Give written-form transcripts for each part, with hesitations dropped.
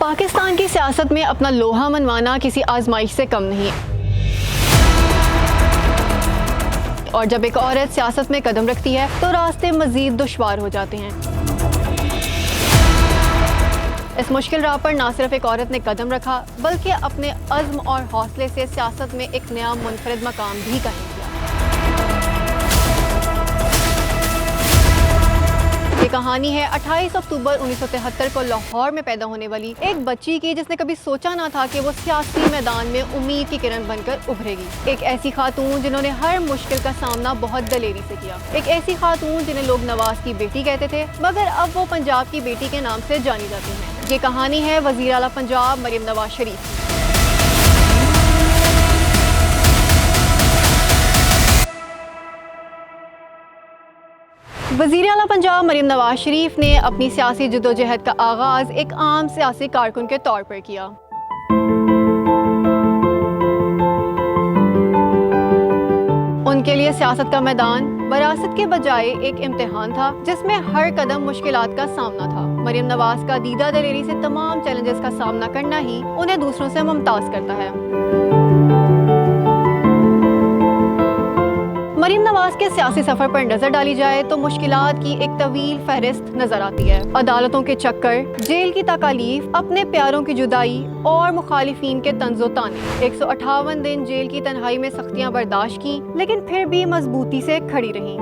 पाकिस्तान की सियासत में अपना लोहा मनवाना किसी आजमाइश से कम नहीं, और जब एक औरत सियासत में कदम रखती है तो रास्ते मजीद दुश्वार हो जाते हैं। इस मुश्किल राह पर ना सिर्फ एक औरत ने कदम रखा बल्कि अपने अज़्म और हौसले से सियासत में एक नया मुनफरिद मकाम भी कायम किया। ये कहानी है 28 अक्टूबर 1973 को लाहौर में पैदा होने वाली एक बच्ची की, जिसने कभी सोचा ना था कि वो सियासी मैदान में उम्मीद की किरण बनकर उभरेगी। एक ऐसी खातून जिन्होंने हर मुश्किल का सामना बहुत दलेरी से किया। एक ऐसी खातून जिन्हें लोग नवाज की बेटी कहते थे मगर अब वो पंजाब की बेटी के नाम से जानी जाती हैं। ये कहानी है वज़ीर आला पंजाब मरियम नवाज शरीफ की। वज़ीर आला पंजाब मरियम नवाज शरीफ ने अपनी सियासी जद्दोजहद का आगाज़ एक आम सियासी कारकुन के तौर पर किया। उनके लिए सियासत का मैदान वरासत के बजाय एक इम्तिहान था जिसमें हर कदम मुश्किलात का सामना था। मरियम नवाज का दीदा दलेरी से तमाम चैलेंजेस का सामना करना ही उन्हें दूसरों से मुमताज़ करता है। मरियम नवाज के सियासी सफर पर नजर डाली जाए तो मुश्किलात की एक तवील फहरिस्त नजर आती है। अदालतों के चक्कर, जेल की तकालीफ, अपने प्यारों की जुदाई और मुखालिफिन के तंजो ताने। 158 दिन जेल की तन्हाई में सख्तियां बर्दाश्त की लेकिन फिर भी मजबूती से खड़ी रहीं।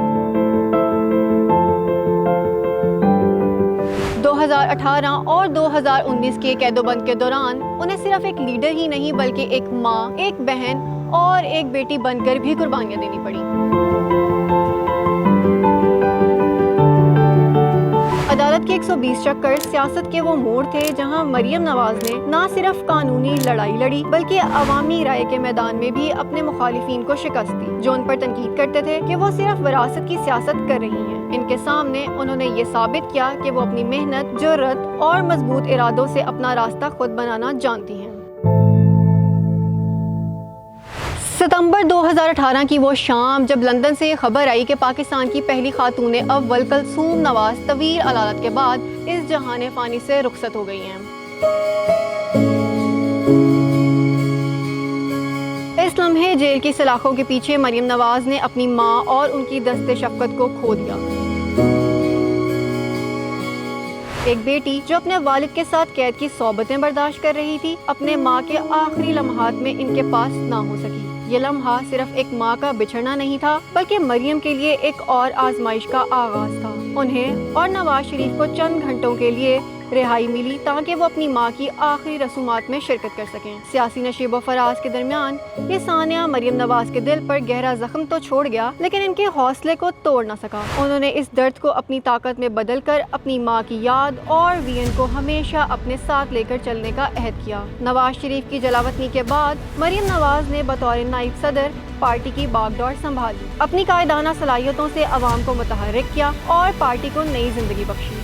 2018 और 2019 के कैदोबंद के दौरान उन्हें सिर्फ एक लीडर ही नहीं बल्कि एक माँ, एक बहन और एक बेटी बनकर भी कुर्बानियां देनी पड़ी। अदालत के 120 चक्कर सियासत के वो मोड़ थे जहां मरियम नवाज ने न सिर्फ कानूनी लड़ाई लड़ी बल्कि अवामी राय के मैदान में भी अपने मुखालिफिन को शिकस्त दी, जो उन पर तनकीद करते थे कि वो सिर्फ विरासत की सियासत कर रही हैं। इनके सामने उन्होंने ये साबित किया कि वो अपनी मेहनत, जुर्रत और मजबूत इरादों से अपना रास्ता खुद बनाना जानती हैं। सितंबर 2018 की वो शाम जब लंदन से ये खबर आई कि पाकिस्तान की पहली खातून अव्वल कुलसूम नवाज तवील अलालत के बाद इस जहाने फानी से रुखसत हो गई हैं। इस लम्हे जेल की सलाखों के पीछे मरियम नवाज ने अपनी माँ और उनकी दस्ते शफकत को खो दिया। एक बेटी जो अपने वालिद के साथ कैद की सोबतें बर्दाश्त कर रही थी, अपने माँ के आखिरी लम्हात में इनके पास ना हो सकी। ये लम्हा सिर्फ एक माँ का बिछड़ना नहीं था बल्कि मरियम के लिए एक और आजमाइश का आगाज था। उन्हें और नवाज शरीफ को चंद घंटों के लिए रिहाई मिली ताकि वो अपनी माँ की आखिरी रसूमात में शिरकत कर सकें। सियासी नशीब फराज के दरमियान ये सानिया मरियम नवाज के दिल पर गहरा जख्म तो छोड़ गया लेकिन इनके हौसले को तोड़ ना सका। उन्होंने इस दर्द को अपनी ताकत में बदल कर अपनी माँ की याद और वीएन को हमेशा अपने साथ लेकर चलने का अहद किया। नवाज शरीफ की जलावतनी के बाद मरियम नवाज ने बतौर नायब सदर पार्टी की बागडोर संभाली, अपनी कायदाना सलाहियतों से अवाम को मुतहर्रिक किया और पार्टी को नई जिंदगी बख्शी।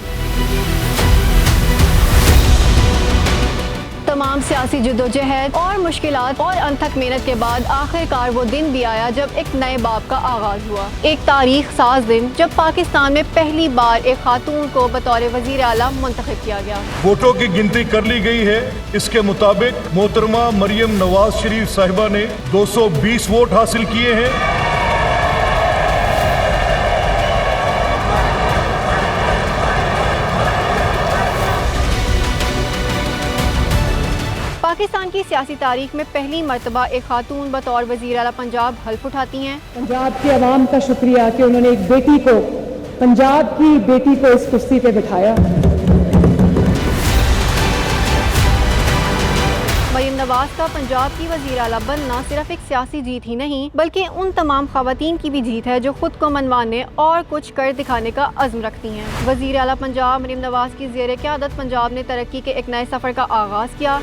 तमाम सियासी जद्दोजहद और मुश्किलात और अनथक मेहनत के बाद आखिरकार वो दिन भी आया जब एक नए बाब का आगाज हुआ। एक तारीख साज दिन जब पाकिस्तान में पहली बार एक खातून को बतौर वजीर आला मुंतखब किया गया। वोटों की गिनती कर ली गई है। इसके मुताबिक मोहतरमा मरियम नवाज शरीफ साहिबा ने 220 वोट हासिल किए हैं। पाकिस्तान की सियासी तारीख में पहली मर्तबा एक खातून बतौर वज़ीर आला पंजाब हल्फ उठाती हैं। पंजाब के अवाम का शुक्रिया कि उन्होंने एक बेटी को, पंजाब की बेटी को इस कुर्सी पे बिठाया। मरियम नवाज का पंजाब की वज़ीर आला बनना सिर्फ एक सियासी जीत ही नहीं बल्कि उन तमाम खवातीन की भी जीत है जो खुद को मनवाने और कुछ कर दिखाने का अज़्म रखती हैं। वज़ीर आला पंजाब मरियम नवाज की ज़ेर क़यादत पंजाब ने तरक्की के एक नए सफ़र का आगाज़ किया।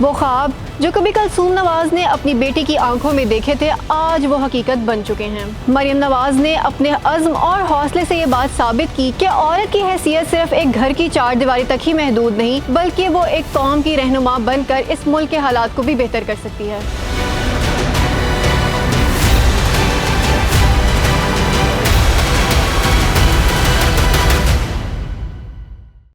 वो ख्वाब जो कभी कुलसूम नवाज ने अपनी बेटी की आंखों में देखे थे आज वो हकीकत बन चुके हैं। मरियम नवाज ने अपने अज़्म और हौसले से ये बात साबित की कि औरत की हैसियत सिर्फ एक घर की चार दीवारी तक ही महदूद नहीं बल्कि वो एक कौम की रहनुमा बनकर इस मुल्क के हालात को भी बेहतर कर सकती है।